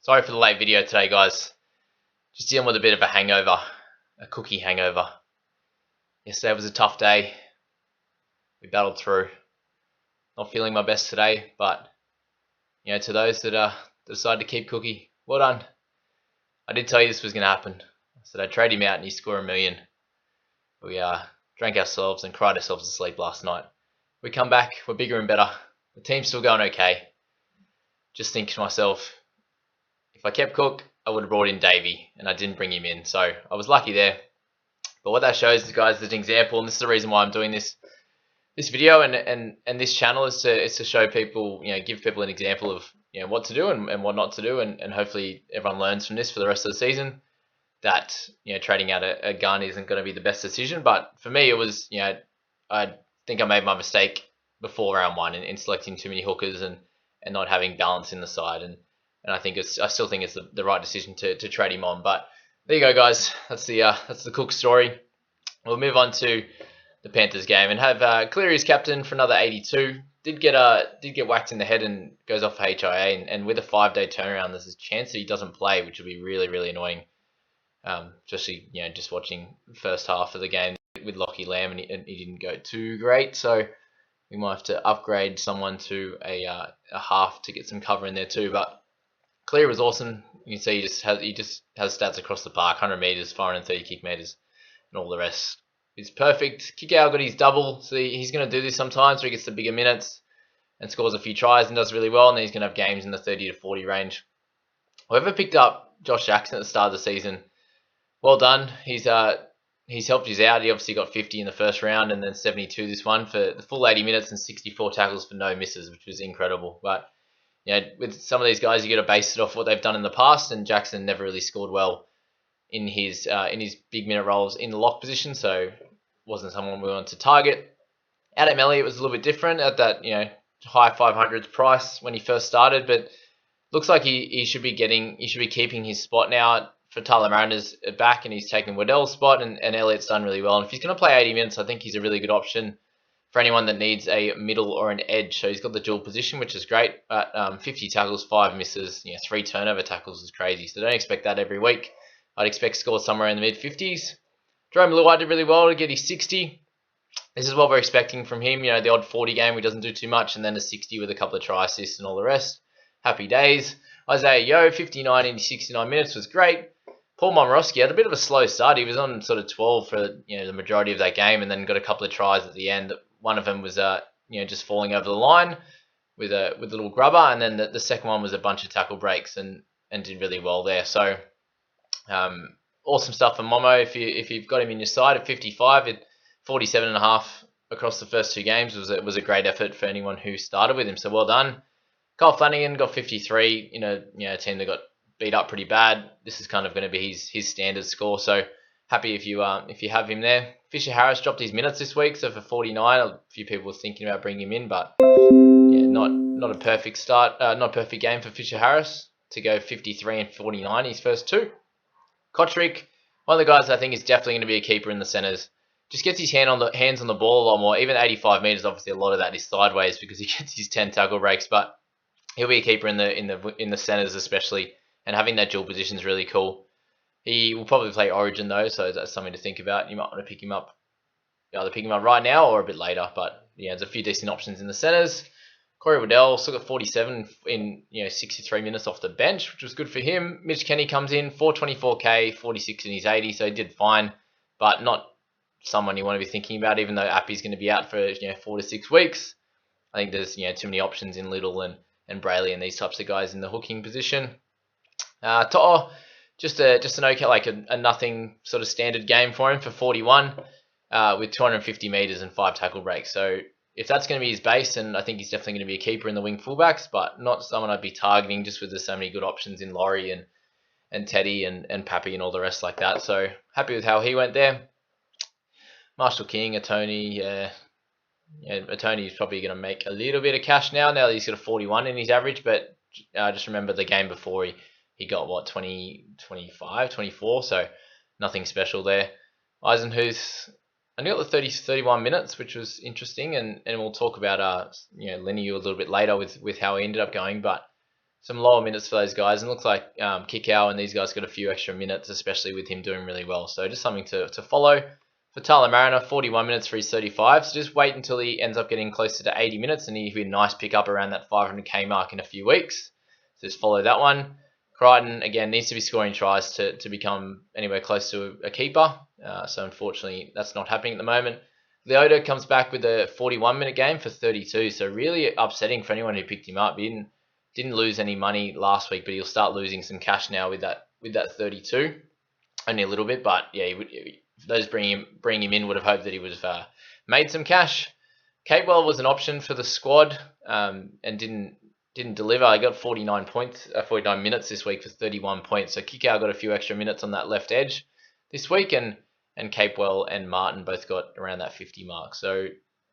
Sorry for the late video today, guys. Just dealing with a bit of a hangover, a cookie hangover. Yesterday was a tough day. We battled through. Not feeling my best today, but to those that decided to keep cookie, well done. I did tell you this was going to happen. I said I'd trade him out and he'd score $1 million. We drank ourselves and cried ourselves to sleep last night. We come back, we're bigger and better. The team's still going okay. Just think to myself, if I kept Cook, I would have brought in Davey, and I didn't bring him in. So I was lucky there. But what that shows is, guys, is an example, and this is the reason why I'm doing this video and this channel is to show people, give people an example of what to do and what not to do, and hopefully everyone learns from this for the rest of the season. That trading out a gun isn't going to be the best decision, but for me it was, I think I made my mistake before round one in selecting too many hookers and not having balance in the side, and I think I still think it's the right decision to trade him on. But there you go, guys. That's the Cook story. We'll move on to the Panthers game and have Cleary as captain for another 82. Did get whacked in the head and goes off for HIA, and with a 5-day turnaround, there's a chance that he doesn't play, which would be really, really annoying. Especially just watching the first half of the game with Lockie Lamb, and he didn't go too great, so we might have to upgrade someone to a half to get some cover in there too. But Clear was awesome. You can see he just has stats across the park: 100 meters, 430 kick meters, and all the rest. It's perfect. Kick out got his double, so he's going to do this sometimes where he gets the bigger minutes and scores a few tries and does really well, and then he's going to have games in the 30 to 40 range. Whoever picked up Josh Jackson at the start of the season, well done. He's helped us out. He obviously got 50 in the first round and then 72 this one for the full 80 minutes and 64 tackles for no misses, which was incredible. But with some of these guys, you got to base it off what they've done in the past, and Jackson never really scored well in his big minute roles in the lock position, so wasn't someone we wanted to target. Adam Elliott was a little bit different at that high 500s price when he first started, but looks like he should be keeping his spot now for Tyler Mariner's back, and he's taken Waddell's spot, and Elliott's done really well. And if he's going to play 80 minutes, I think he's a really good option for anyone that needs a middle or an edge. So he's got the dual position, which is great. But 50 tackles, 5 misses, 3 turnover tackles is crazy. So don't expect that every week. I'd expect scores somewhere in the mid-50s. Jerome Luai did really well to get his 60. This is what we're expecting from him. The odd 40 game, he doesn't do too much, and then a 60 with a couple of try assists and all the rest. Happy days. Isaiah Yeo, 59 in 69 minutes was great. Paul Momorowski had a bit of a slow start. He was on sort of 12 for the majority of that game, and then got a couple of tries at the end. One of them was just falling over the line with a little grubber, and then the second one was a bunch of tackle breaks and did really well there. So awesome stuff for Momo. If you've got him in your side at 55, at 47.5 across the first 2 games was a great effort for anyone who started with him. So well done. Kyle Flanagan got 53 in a team that got beat up pretty bad. This is kind of going to be his standard score. So happy if you have him there. Fisher Harris dropped his minutes this week, so for 49, a few people were thinking about bringing him in, but not a perfect start, not a perfect game for Fisher Harris to go 53 and 49 his first 2. Kotrick, one of the guys I think is definitely going to be a keeper in the centres. Just gets his hands on the ball a lot more. Even 85 meters, obviously a lot of that is sideways because he gets his 10 tackle breaks, but he'll be a keeper in the centres especially, and having that dual position is really cool. He will probably play Origin though, so that's something to think about. You might want to pick him up, either pick him up right now or a bit later. But there's a few decent options in the centres. Corey Waddell still got 47 in 63 minutes off the bench, which was good for him. Mitch Kenny comes in 424k, 46 in his 80, so he did fine, but not someone you want to be thinking about. Even though Appy's going to be out for 4 to 6 weeks, I think there's too many options in Little and Brayley and these types of guys in the hooking position. To'o, just an okay, like a nothing sort of standard game for him for 41 with 250 meters and 5 tackle breaks. So if that's going to be his base, then I think he's definitely going to be a keeper in the wing fullbacks, but not someone I'd be targeting just with there's so many good options in Laurie and Teddy and Pappy and all the rest like that. So happy with how he went there. Marshall King, Atoni, Atoni is probably going to make a little bit of cash now that he's got a 41 in his average, but just remember the game before he got what, 20, 25, 24, so nothing special there. Eisenhuth only got the 31 minutes, which was interesting, and we'll talk about Lenny a little bit later with how he ended up going, but some lower minutes for those guys, and looks like Kikau and these guys got a few extra minutes, especially with him doing really well. So just something to follow. For Tyler Mariner, 41 minutes for his 35. So just wait until he ends up getting closer to 80 minutes, and he'll be a nice pickup around that 500k mark in a few weeks. So just follow that one. Crichton, again, needs to be scoring tries to become anywhere close to a keeper. So unfortunately, that's not happening at the moment. Leota comes back with a 41-minute game for 32. So really upsetting for anyone who picked him up. He didn't lose any money last week, but he'll start losing some cash now with that 32. Only a little bit, but yeah, those bringing him in would have hoped that he would have made some cash. Capewell was an option for the squad and didn't deliver. I got 49 minutes this week for 31 points. So Kikau got a few extra minutes on that left edge this week, and Capewell and Martin both got around that 50 mark. So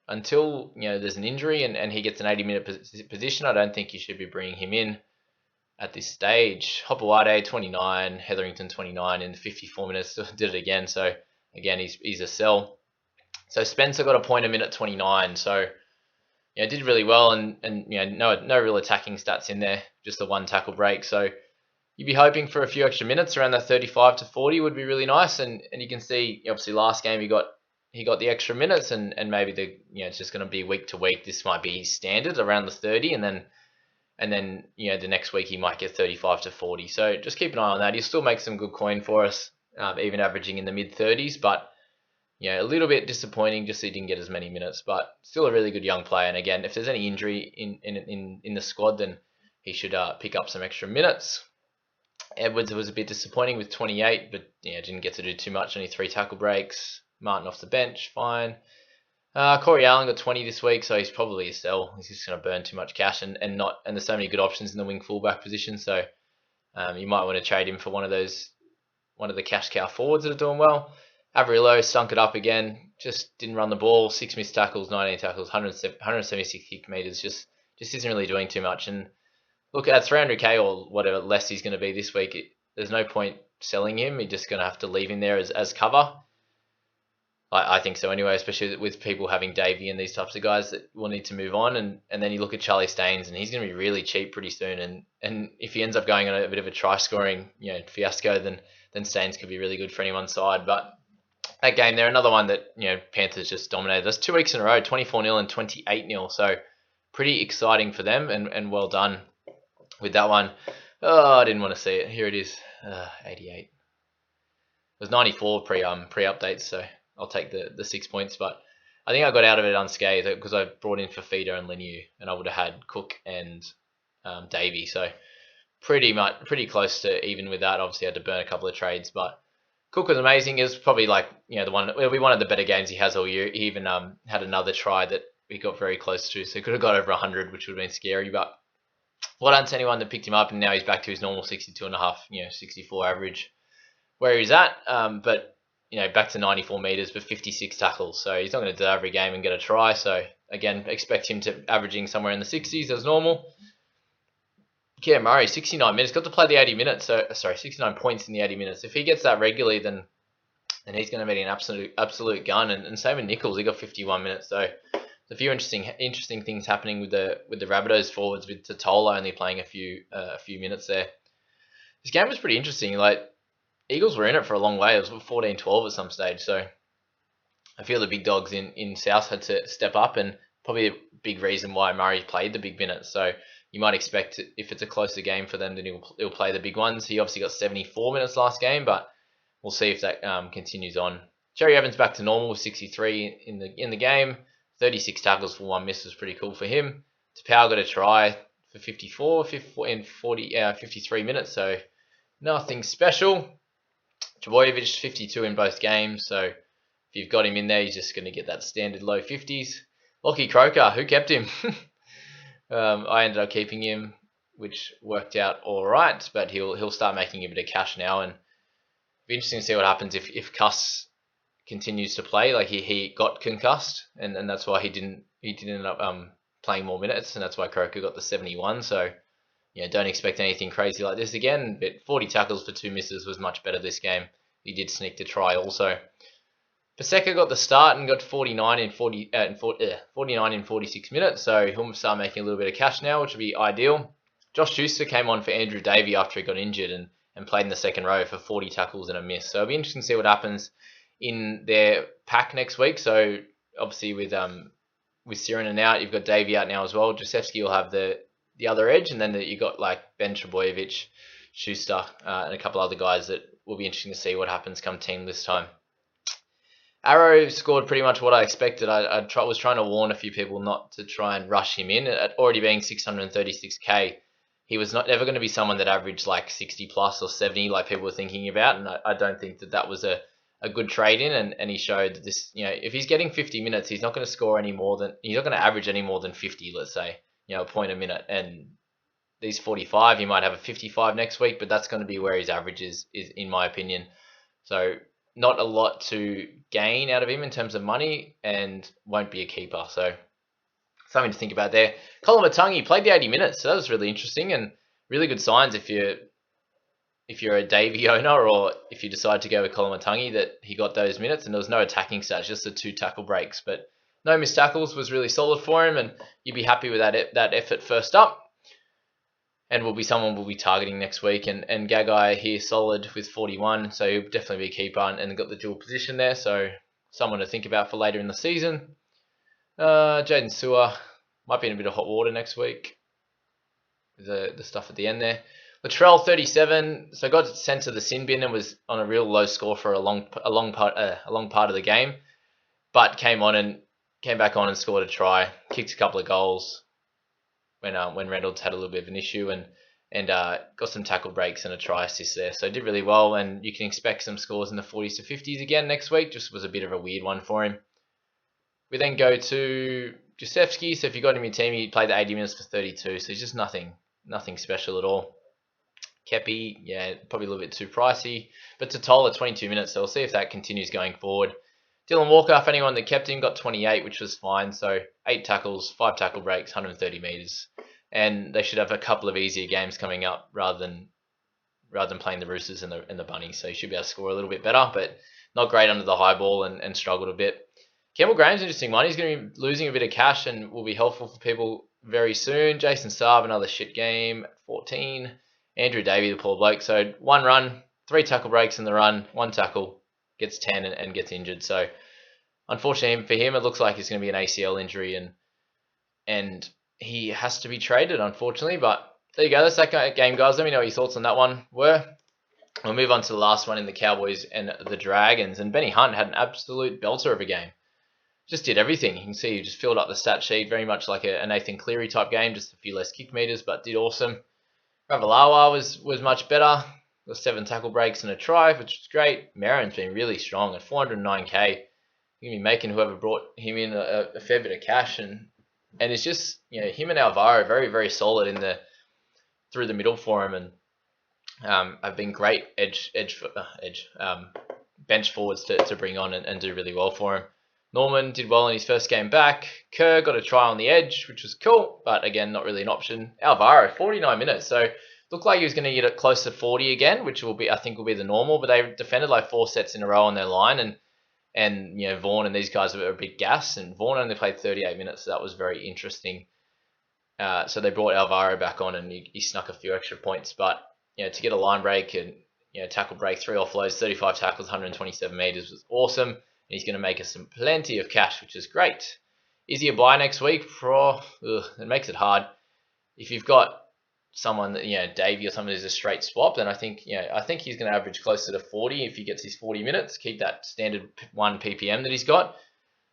until there's an injury and he gets an 80-minute position, I don't think you should be bringing him in at this stage. Hopewade 29, Hetherington 29 in 54 minutes, did it again. So again, he's a sell. So Spencer got a point a minute 29. So did really well, and no real attacking stats in there, just the one tackle break. So you'd be hoping for a few extra minutes around that 35 to 40 would be really nice. And you can see obviously last game he got the extra minutes, and maybe it's just going to be week to week. This might be his standard around the 30, and then the next week he might get 35 to 40. So just keep an eye on that. He'll still make some good coin for us, even averaging in the mid 30s, but a little bit disappointing just so he didn't get as many minutes, but still a really good young player. And again, if there's any injury in the squad, then he should pick up some extra minutes. Edwards was a bit disappointing with 28, but didn't get to do too much. Only 3 tackle breaks. Martin off the bench, fine. Corey Allen got 20 this week, so he's probably a sell. He's just going to burn too much cash, and there's so many good options in the wing fullback position. So you might want to trade him for one of the cash cow forwards that are doing well. Averillo stunk it up again. Just didn't run the ball. 6 missed tackles, 19 tackles, 176 kick meters. Just isn't really doing too much. And look, at 300k or whatever less he's going to be this week, there's no point selling him. You're just going to have to leave him there as cover. I think so anyway, especially with people having Davey and these types of guys that will need to move on. And then you look at Charlie Staines, and he's going to be really cheap pretty soon. And if he ends up going on a bit of a try scoring fiasco, then Staines could be really good for anyone's side. But that game there, another one that Panthers just dominated us 2 weeks in a row, 24-0 and 28-0. So pretty exciting for them, and well done with that one. Oh, I didn't want to see it. Here it is, 88. It was 94 pre-updates, so I'll take the 6 points. But I think I got out of it unscathed because I brought in Fafita and Leniu, and I would have had Cook and Davey. So pretty close to even with that. Obviously, I had to burn a couple of trades, but Cook was amazing. It was probably it'll be one of the better games he has all year. He even had another try that he got very close to, so he could have got over 100, which would have been scary. But well done to anyone that picked him up, and now he's back to his normal 62.5, 64 average where he's at. But back to 94 meters with 56 tackles, so he's not going to do every game and get a try. So again, expect him to averaging somewhere in the 60s as normal. Yeah, Murray, 69 minutes. Got to play the 80 minutes. 69 points in the 80 minutes. If he gets that regularly, then he's going to be an absolute gun. And same with Nichols. He got 51 minutes. So there's a few interesting things happening with the Rabbitohs forwards, with Totola only playing a few minutes there. This game was pretty interesting. Like, Eagles were in it for a long way. It was 14-12 at some stage. So I feel the big dogs in South had to step up, and probably a big reason why Murray played the big minutes. So you might expect, if it's a closer game for them, then he'll play the big ones. He obviously got 74 minutes last game, but we'll see if that continues on. Cherry Evans back to normal with 63 in the game. 36 tackles for 1 miss was pretty cool for him. Tapau got a try for 54 in 53 minutes, so nothing special. Trbojevic 52 in both games, so if you've got him in there, he's just going to get that standard low 50s. Lockie Croker, who kept him? I ended up keeping him, which worked out all right, but he'll start making a bit of cash now, and it'll be interesting to see what happens if Cuss continues to play. Like he got concussed, and that's why he didn't end up playing more minutes, and that's why Croker got the 71. So don't expect anything crazy like this again. But 40 tackles for 2 misses was much better this game. He did sneak the try also. Paseka got the start and got 49 in 46 minutes, so he'll start making a little bit of cash now, which would be ideal. Josh Schuster came on for Andrew Davey after he got injured and played in the second row for 40 tackles and a miss. So it'll be interesting to see what happens in their pack next week. So obviously with Sirinen out, you've got Davey out now as well. Josefsky will have the other edge, and then you've got like Ben Trebojevic, Schuster, and a couple other guys that will be interesting to see what happens come team this time. Arrow scored pretty much what I expected. I was trying to warn a few people not to try and rush him in. At already being 636k, he was not ever going to be someone that averaged like 60 plus or 70 like people were thinking about, and I don't think that was a good trade in, and he showed this, if he's getting 50 minutes, he's not going to score any more than, he's not going to average any more than 50, let's say, a point a minute. And these 45, he might have a 55 next week, but that's going to be where his average is in my opinion. So not a lot to gain out of him in terms of money, and won't be a keeper. So something to think about there. Colin Matangi played the 80 minutes, so that was really interesting and really good signs if you're a Davey owner, or if you decide to go with Colin Matangi, that he got those minutes, and there was no attacking stats, just the 2 tackle breaks. But no missed tackles was really solid for him, and you'd be happy with that effort first up. And will be someone we'll be targeting next week. And Gagai here solid with 41, so he'll definitely be a keeper and got the dual position there. So someone to think about for later in the season. Jaden Sewer might be in a bit of hot water next week. The stuff at the end there. Latrell 37, so got sent to the sin bin and was on a real low score for a long part of the game, but came back on and scored a try, kicked a couple of goals when Reynolds had a little bit of an issue, and got some tackle breaks and a try assist there. So did really well, and you can expect some scores in the 40s to 50s again next week. Just was a bit of a weird one for him. We then go to Josefsky. So if you got him in your team, he played the 80 minutes for 32, so he's just nothing special at all. Kepi, yeah, probably a little bit too pricey. But Totola, 22 minutes, so we'll see if that continues going forward. Dylan Walker, for anyone that kept him, got 28, which was fine. So 8 tackles, 5 tackle breaks, 130 metres. And they should have a couple of easier games coming up rather than playing the Roosters and the Bunnies. So you should be able to score a little bit better, but not great under the high ball and struggled a bit. Campbell Graham's an interesting one. He's going to be losing a bit of cash and will be helpful for people very soon. Jason Saab, another shit game, 14. Andrew Davey, the poor bloke. So 1 run, 3 tackle breaks in the run, 1 tackle, gets 10 and gets injured. So unfortunately for him, it looks like it's going to be an ACL injury and he has to be traded, unfortunately. But there you go. That's that game, guys. Let me know what your thoughts on that one were. We'll move on to the last one in the Cowboys and the Dragons. And Benny Hunt had an absolute belter of a game. Just did everything. You can see he just filled up the stat sheet, very much like a Nathan Cleary type game, just a few less kick meters, but did awesome. Ravalawa was much better. Got 7 tackle breaks and a try, which was great. Marin's been really strong at 409k. You're going to be making whoever brought him in a fair bit of cash, and it's just, him and Alvaro very, very solid through the middle for him, and have been great bench forwards to bring on and do really well for him. Norman did well in his first game back. Kerr got a try on the edge, which was cool, but again, not really an option. Alvaro, 49 minutes, so looked like he was going to get it close to 40 again, which I think will be the normal, but they defended like 4 sets in a row on their line, and Vaughan and these guys were a bit gas, and Vaughan only played 38 minutes, so that was very interesting. So they brought Alvaro back on, and he snuck a few extra points, but to get a line break and tackle break, 3 offloads, 35 tackles, 127 meters was awesome. He's going to make us plenty of cash, which is great. Is he a buy next week? It makes it hard. If you've got someone that, Davey or someone who's a straight swap, then I think he's going to average closer to 40 if he gets his 40 minutes. Keep that standard 1 ppm that he's got.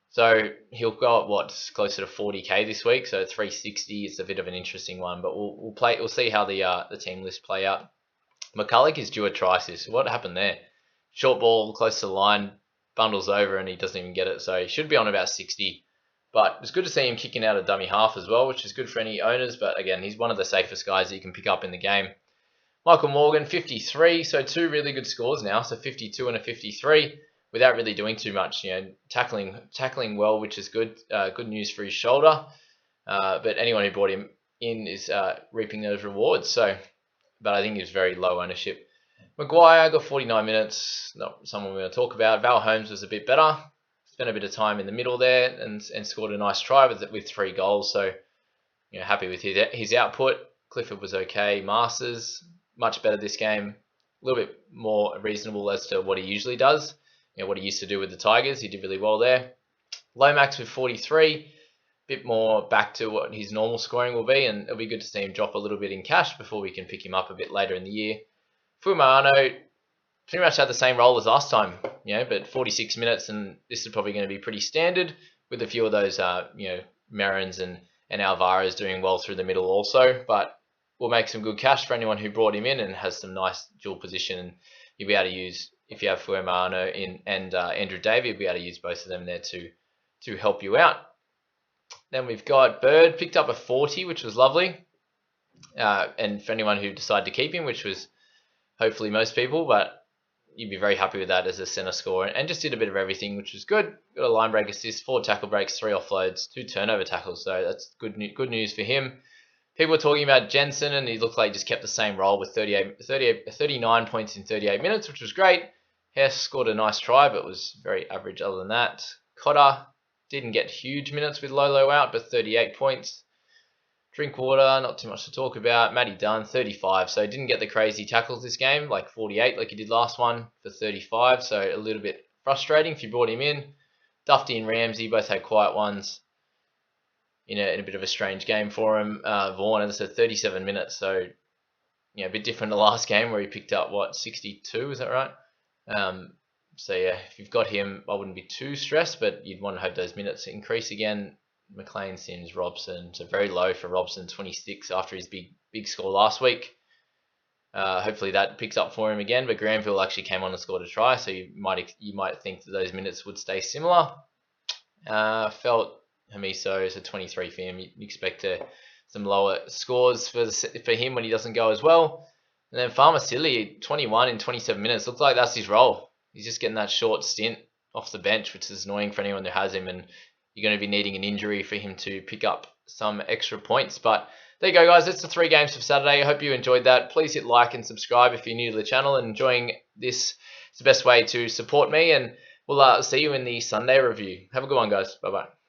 So he'll go at closer to 40k this week. So 360 is a bit of an interesting one, but we'll see how the team list play out. McCulloch is due a try assist. What happened there? Short ball close to the line, bundles over, and he doesn't even get it. So he should be on about 60. But it's good to see him kicking out a dummy half as well, which is good for any owners. But again, he's one of the safest guys that you can pick up in the game. Michael Morgan, 53. So 2 really good scores now. So 52 and a 53 without really doing too much. Tackling well, which is good. Good news for his shoulder. But anyone who brought him in is reaping those rewards. But I think he was very low ownership. Maguire got 49 minutes. Not someone we're going to talk about. Val Holmes was a bit better. Spent a bit of time in the middle there and scored a nice try with 3 goals. So, happy with his output. Clifford was okay. Masters, much better this game. A little bit more reasonable as to what he usually does. What he used to do with the Tigers. He did really well there. Lomax with 43. Bit more back to what his normal scoring will be, and it'll be good to see him drop a little bit in cash before we can pick him up a bit later in the year. Fuimaono pretty much had the same role as last time, but 46 minutes, and this is probably going to be pretty standard with a few of those, Merrins and Alvaro's doing well through the middle also, but we'll make some good cash for anyone who brought him in and has some nice dual position, and you'll be able to use, if you have Fuimaono and Andrew Davey, you'll be able to use both of them there to help you out. Then we've got Bird, picked up a 40, which was lovely. And for anyone who decided to keep him, which was hopefully most people, but you'd be very happy with that as a center score. And just did a bit of everything, which was good. Got a line break assist, 4 tackle breaks, 3 offloads, 2 turnover tackles. So that's good news for him. People were talking about Jensen, and he looked like he just kept the same role with 39 points in 38 minutes, which was great. Hess scored a nice try, but was very average other than that. Cotter didn't get huge minutes with Lolo out, but 38 points. Drinkwater, not too much to talk about. Matty Dunn, 35. So didn't get the crazy tackles this game, like 48 like he did last one for 35. So a little bit frustrating if you brought him in. Dufty and Ramsey both had quiet ones in a bit of a strange game for him. Vaughan, as I said, 37 minutes. So, a bit different to last game where he picked up, 62? Is that right? So yeah, if you've got him, I wouldn't be too stressed, but you'd want to hope those minutes increase again. McLean, Sims, Robson, so very low for Robson, 26 after his big score last week. Hopefully that picks up for him again, but Granville actually came on and scored a try, so you might think that those minutes would stay similar. Felt Hamiso is a 23 for him. You expect some lower scores for him when he doesn't go as well. And then Farmer Silly, 21 in 27 minutes. Looks like that's his role. He's just getting that short stint off the bench, which is annoying for anyone who has him, and you're going to be needing an injury for him to pick up some extra points. But there you go, guys. That's the 3 games for Saturday. I hope you enjoyed that. Please hit like and subscribe if you're new to the channel and enjoying this. It's the best way to support me, and we'll see you in the Sunday review. Have a good one, guys. Bye-bye.